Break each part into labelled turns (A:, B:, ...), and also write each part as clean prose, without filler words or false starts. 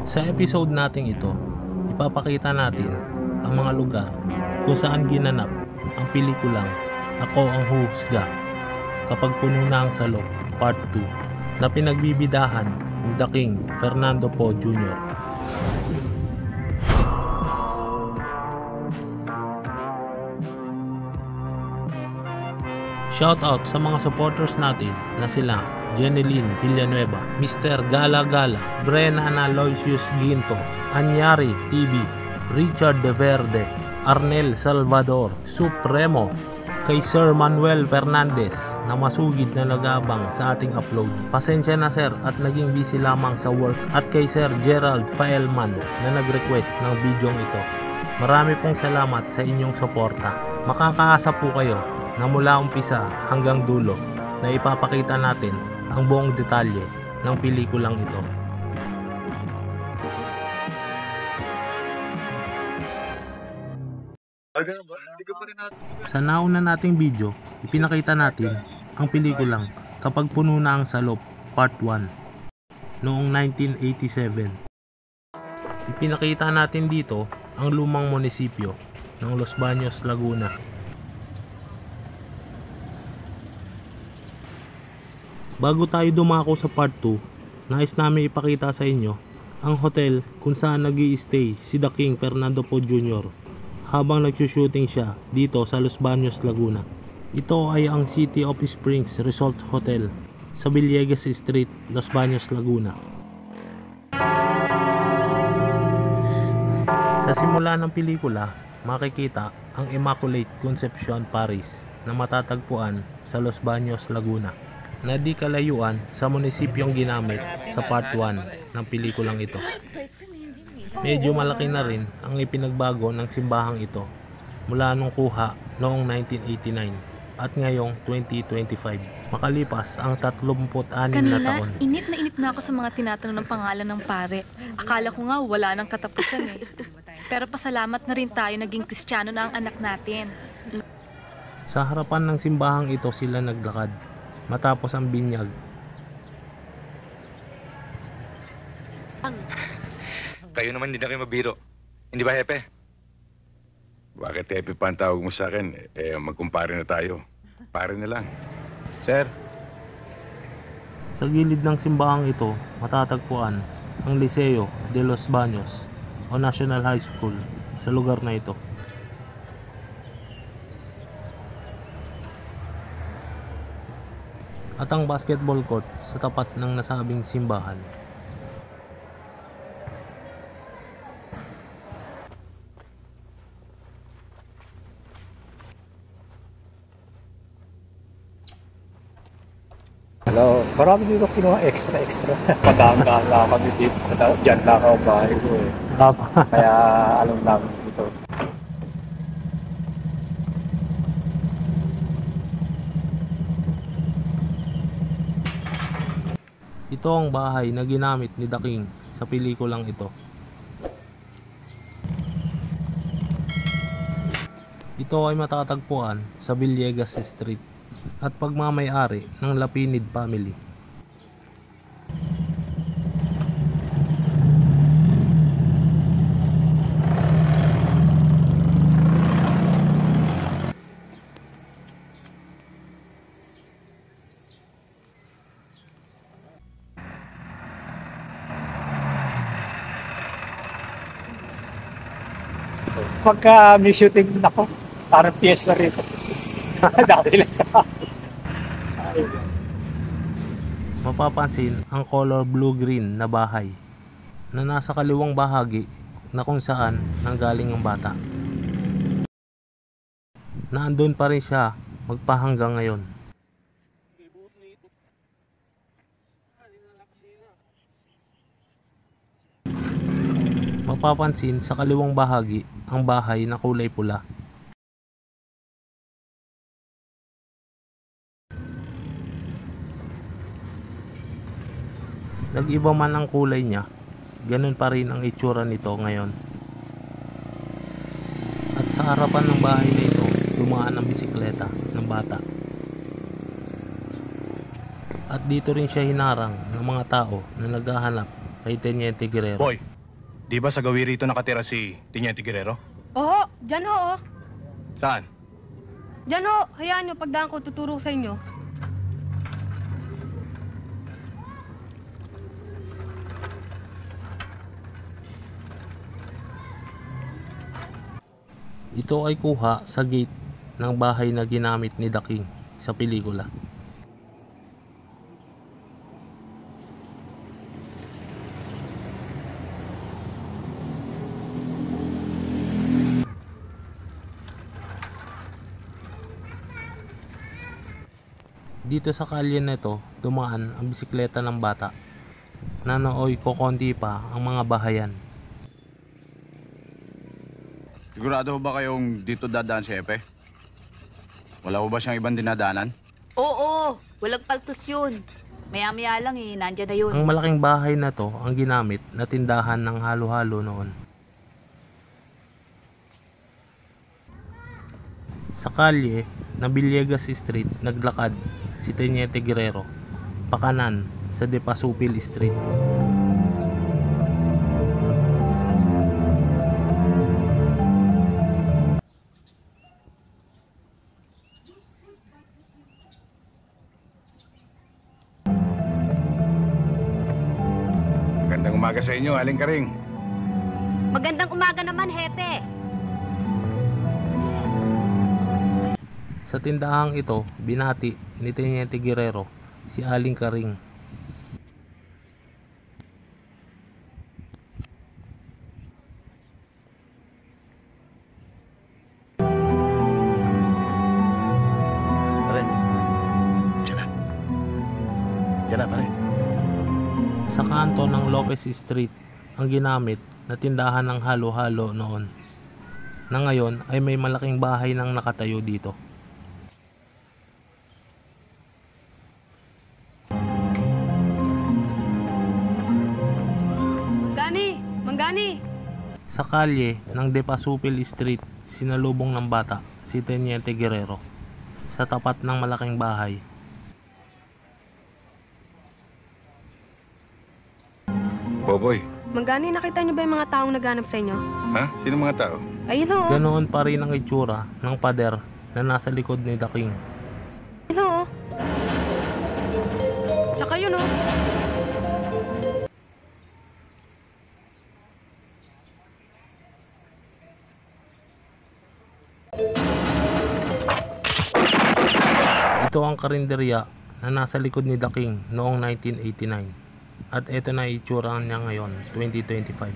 A: Sa episode nating ito, ipapakita natin ang mga lugar kung saan ginanap ang pelikulang Ako ang Huhusga kapag puno na ang salop Part 2 na pinagbibidahan ni The King Fernando Poe Jr. Shoutout sa mga supporters natin na sila Jeneline Villanueva, Mr. Gala Gala, Brennan Aloysius Ginto, Anyari TV, Richard De Verde, Arnel Salvador, Supremo, kay Sir Manuel Fernandez na masugid na nagabang sa ating upload. Pasensya na sir at naging busy lamang sa work, at kay Sir Gerald Faelman na nag-request ng bidyong ito. Marami pong salamat sa inyong suporta. Makakaasa po kayo na mula umpisa hanggang dulo na ipapakita natin ang buong detalye ng pelikulang ito. Sa nauna nating video, ipinakita natin ang pelikulang Kapag Puno na ang Salop Part 1 noong 1987. Ipinakita natin dito ang lumang munisipyo ng Los Baños, Laguna. Bago tayo dumako sa Part 2, nais namin ipakita sa inyo ang hotel kung saan nag-i-stay si The King Fernando Poe Jr. habang nagsushooting siya dito sa Los Baños, Laguna. Ito ay ang City of Springs Resort Hotel sa Villegas Street, Los Baños, Laguna. Sa simula ng pelikula, makikita ang Immaculate Conception Parish na matatagpuan sa Los Baños, Laguna, na di kalayuan sa munisipyong ginamit sa Part 1 ng pelikulang ito. Medyo malaki na rin ang ipinagbago ng simbahang ito mula nung kuha noong 1989 at ngayong 2025, makalipas ang 36 na taon.
B: Inip na ako sa mga tinatanong ng pangalan ng pare. Akala ko nga wala nang katapusan eh. Pero pasalamat na rin tayo naging Kristiyano na ang anak natin.
A: Sa harapan ng simbahang ito sila naglakad matapos ang binyag.
C: Kayo naman hindi na kayo mabiro. Hindi ba, Hepe?
D: Bakit Hepe pa ang tawag mo sa akin? Magkumpare na tayo. Pare na lang.
C: Sir?
A: Sa gilid ng simbahang ito, matatagpuan ang Liceo de Los Baños o National High School sa lugar na ito. At ang basketball court sa tapat ng nasabing simbahan.
E: Hello, marami dito kinuha extra. Padaan-daan lang kami dito. Diyan lang ako bahay ko eh. Kaya alam lang dito.
A: Ito ang bahay na ginamit ni The King sa pelikulang ito. Ito ay matatagpuan sa Villegas Street at pagmamay-ari ng Lapinid family.
E: Pagka may shooting ako, parang piyesta rito. Dati lang.
A: Mapapansin ang color blue-green na bahay na nasa kaliwang bahagi na kung saan nanggaling ang bata. Naandun pa rin siya magpahanggang ngayon. Mapapansin sa kaliwang bahagi ang bahay na kulay pula. Nag-iba man ang kulay niya, ganun pa rin ang itsura nito ngayon. At sa harapan ng bahay na ito, dumaan ang bisikleta ng bata. At dito rin siya hinarang ng mga tao na naghahanap kay Teniente Guerrero.
C: Boy,
F: Di ba sa gawi rito nakatira si Teniente Guerrero?
G: Oo, dyan ho, oh.
F: Saan?
G: Dyan ho, hayaan nyo, pagdaan ko tuturo sa inyo.
A: Ito ay kuha sa gate ng bahay na ginamit ni The King sa pelikula. Dito sa kalye nito, dumaan ang bisikleta ng bata. Nanooy kokonti pa ang mga bahayan.
H: Sigurado ba kayong dito dadaan si Epe? Wala ba siyang ibang dinadaanan?
I: Oo, walang paltos yun. Maya-maya lang nandyan na yun.
A: Ang malaking bahay na to ang ginamit na tindahan ng halo-halo noon. Sa kalye na Villegas Street, naglakad si Teniente Guerrero, pakanan sa De Pasupil Street.
D: Magandang umaga sa inyo, Aling Karing.
I: Magandang umaga naman, Hepe.
A: Sa tindahang ito, binati ni Teniente Guerrero si Aling Karing.
F: Pare. Diyan na, pare.
A: Sa kanto ng Lopez Street ang ginamit na tindahan ng halo-halo noon, na ngayon ay may malaking bahay nang nakatayo dito.
G: Manggani!
A: Sa kalye ng De Pasupil Street, sinalubong ng bata si Teniente Guerrero sa tapat ng malaking bahay.
D: Boboy,
G: Manggani, nakita nyo ba yung mga taong naghanap sa inyo?
D: ha? Sino mga tao?
G: Ayun ho,
A: Ganoon pa rin ang itsura ng pader na nasa likod ni The King.
G: ayun ho. Tsaka yun ho.
A: Ito ang karinderya na nasa likod ni The King noong 1989. At ito na itsura niya ngayon, 2025.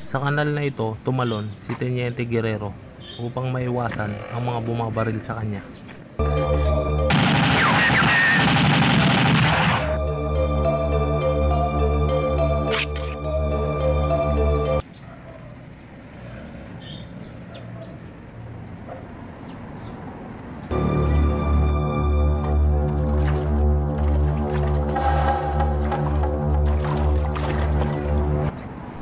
A: Sa kanal na ito, tumalon si Teniente Guerrero upang maiwasan ang mga bumabaril sa kanya.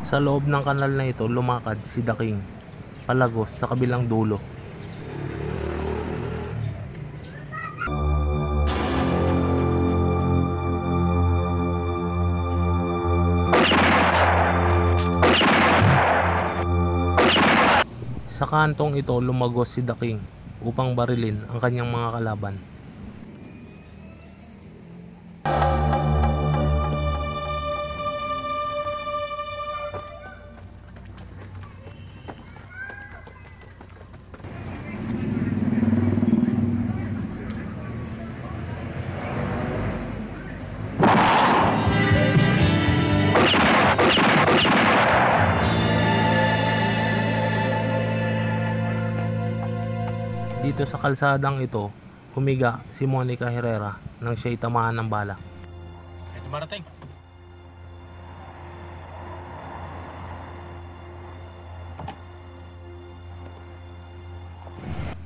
A: Sa loob ng kanal na ito, lumakad si The King palagos sa kabilang dulo. Sa kantong ito, lumagos si The King upang barilin ang kanyang mga kalaban. Dito sa kalsadang ito, humiga si Monica Herrera nang siya'y tamaan ng bala.
F: Ito marating.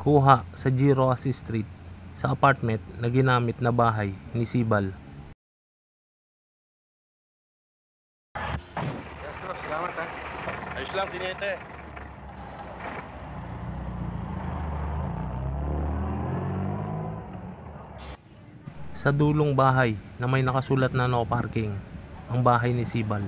A: Kuha sa Giroasi Street sa apartment na ginamit na bahay ni Sibal.
F: lang, Tinete.
A: Sa dulong bahay na may nakasulat na no parking, ang bahay ni Sibal.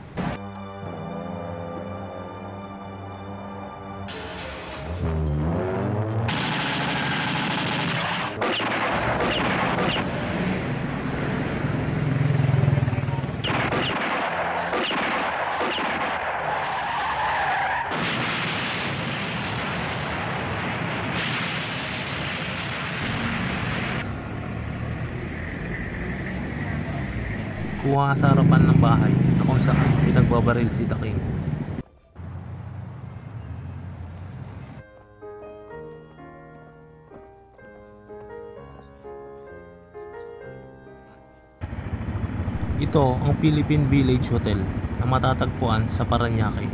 A: Kuha sa harapan ng bahay na kung saan pinagbabaril si The King. Ito ang Philippine Village Hotel na matatagpuan sa Parañaque,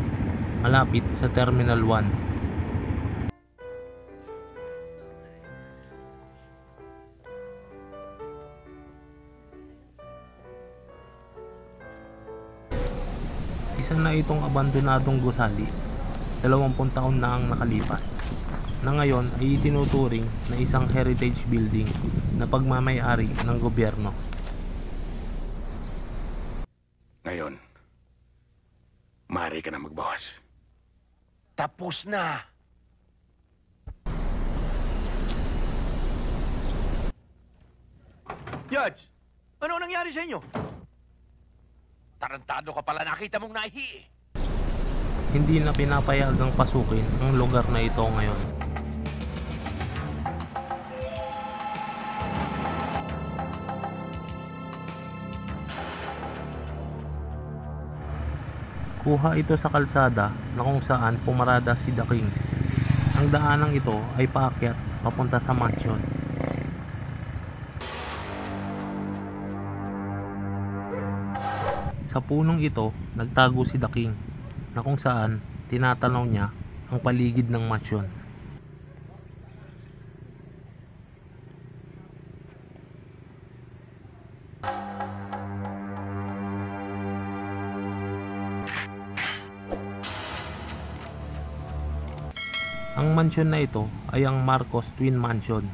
A: malapit sa Terminal 1. Isa na itong abandonadong gusali, 20 taon na ang nakalipas, na ngayon ay itinuturing na isang heritage building na pagmamay-ari ng gobyerno.
D: Ngayon, maaari ka na magbawas.
F: Tapos na. Judge, ano nangyari sa inyo? Tarantado ka pala, nakita mong nahi eh.
A: Hindi na pinapayagang pasukin ang lugar na ito ngayon. Kuha ito sa kalsada na kung saan pumarada si The King. Ang daanang ito ay paakyat papunta sa mansion. Sa punong ito, nagtago si The King na kung saan tinatanaw niya ang paligid ng mansyon. Ang mansyon na ito ay ang Marcos Twin Mansion.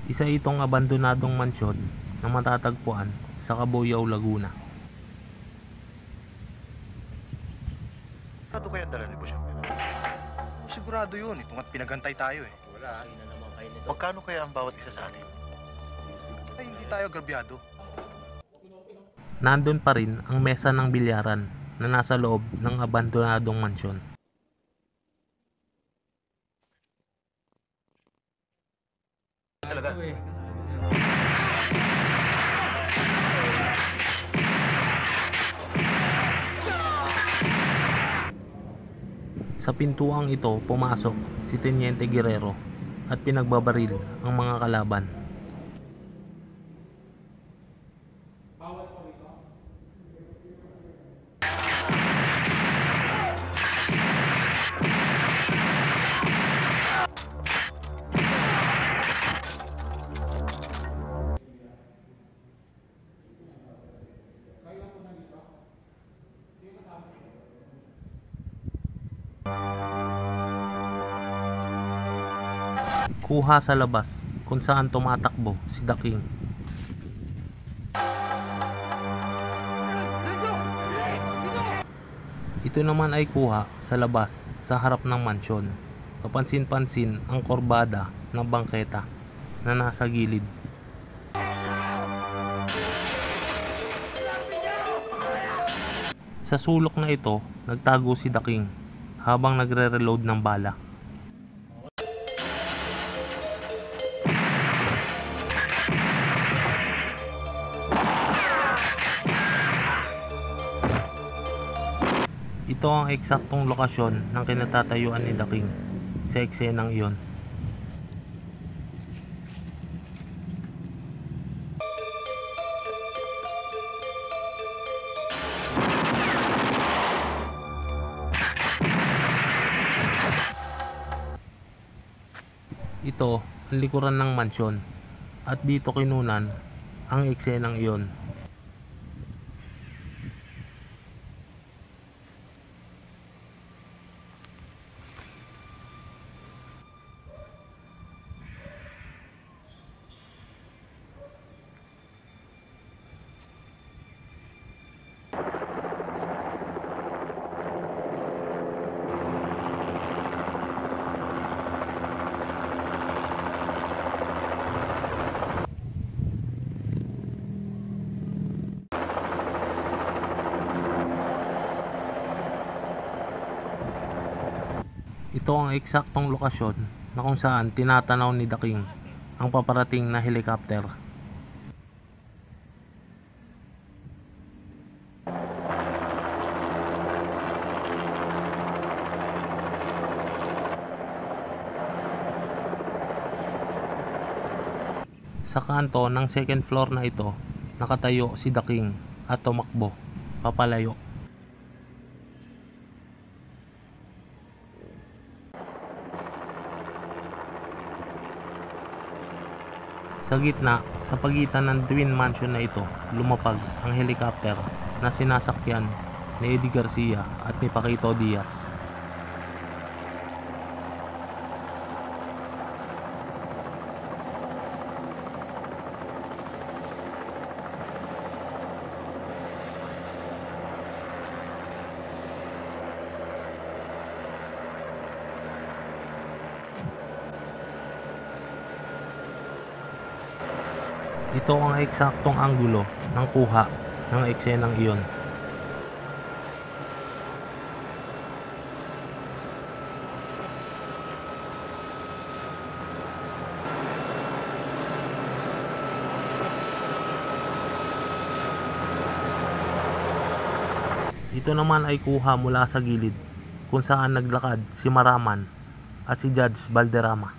A: Isa itong abandonadong mansyon na matatagpuan sa Cabuyao, Laguna.
F: Ano kaya dala ni Boss?
J: Sigurado yun, itong at pinagantay tayo eh.
F: Wala, magkano kaya ang bawat isa sa atin?
J: Ay, hindi tayo agrabyado.
A: Nandun pa rin ang mesa ng bilyaran na nasa loob ng abandonadong mansyon.
F: Talaga.
A: Sa pintuang ito pumasok si Teniente Guerrero at pinagbabaril ang mga kalaban. Kuha sa labas kung saan tumatakbo si The King. Ito naman ay kuha sa labas sa harap ng mansyon. Kapansin-pansin ang korbada ng bangketa na nasa gilid. Sa sulok na ito, nagtago si The King habang nagre-reload ng bala. Ito ang eksaktong lokasyon ng kinatatayuan ni The King sa eksenang iyon. Ito ang likuran ng mansyon at dito kinunan ang eksenang iyon. Ito ang eksaktong lokasyon na kung saan tinatanaw ni The King ang paparating na helicopter. Sa kanto ng second floor na ito, nakatayo si The King at tumakbo papalayo. Sa gitna, sa pagitan ng twin mansion na ito, lumapag ang helicopter na sinasakyan ni Eddie Garcia at ni Paquito Diaz. Ito ang eksaktong anggulo ng kuha ng eksenang iyon. Ito naman ay kuha mula sa gilid kung saan naglakad si Maraman at si Judge Valderrama.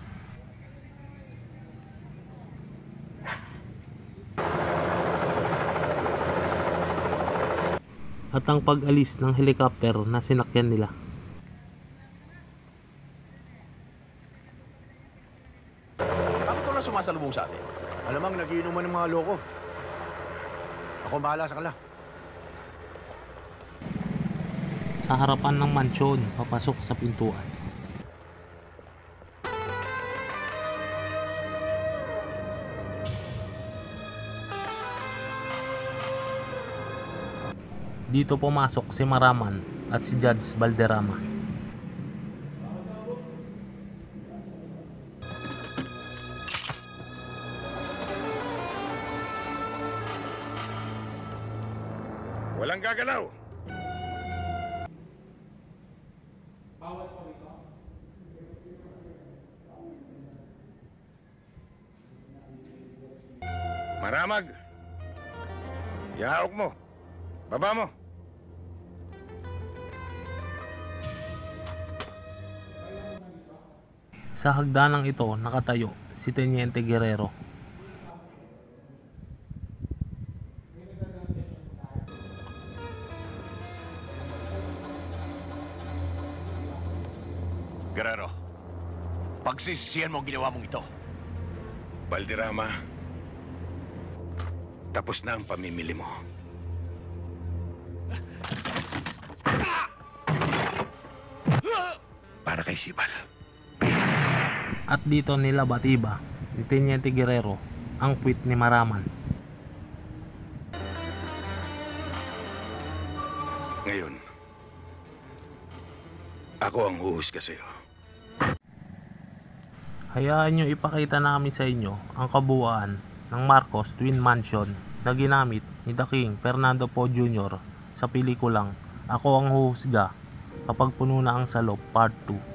A: At ang pag-alis ng helicopter na sinakyan nila.
F: Bakit wala sumasalubong sa atin? Alamang nagiinuman ng mga loko. Ako bahala sa kanila.
A: Sa harapan ng mansyon, papasok sa pintuan. Dito pumasok si Maraman at si Judge Valderrama.
D: Walang gagalaw. Maramag. Ihawak mo. Baba mo.
A: Sa hagdanang ito nakatayo si Teniente Guerrero.
F: Guerrero, pagsisisihan mo ang ginawa mong ito.
D: Valderrama, tapos na ang pamimili mo. Para kay Sibal.
A: At dito nila batiba ni Teniente Guerrero ang puwit ni Maraman.
D: Ngayon, ako ang huhusga sa'yo.
A: Hayaan nyo ipakita namin sa inyo ang kabuuan ng Marcos Twin Mansion na ginamit ni The King Fernando Poe Jr. sa pelikulang Ako ang Huhusga kapag puno na ang salop Part 2.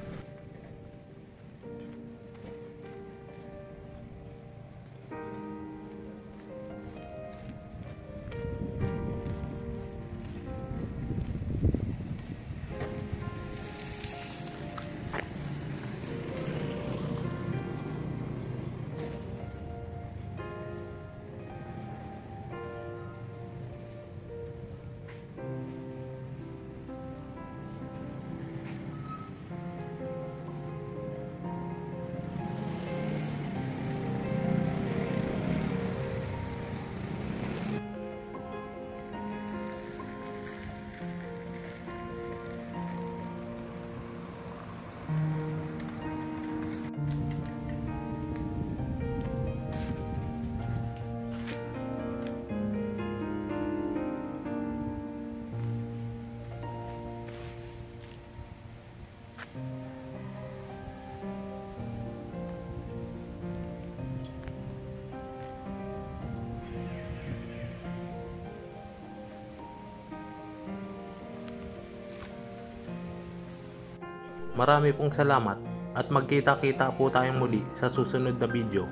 A: Marami pong salamat at magkita-kita po tayong muli sa susunod na video.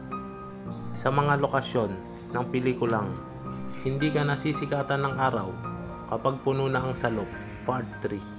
A: Sa mga lokasyon ng pelikulang Hindi Ka Nasisikatan ng Araw Kapag Puno na ang Salop, Part 3.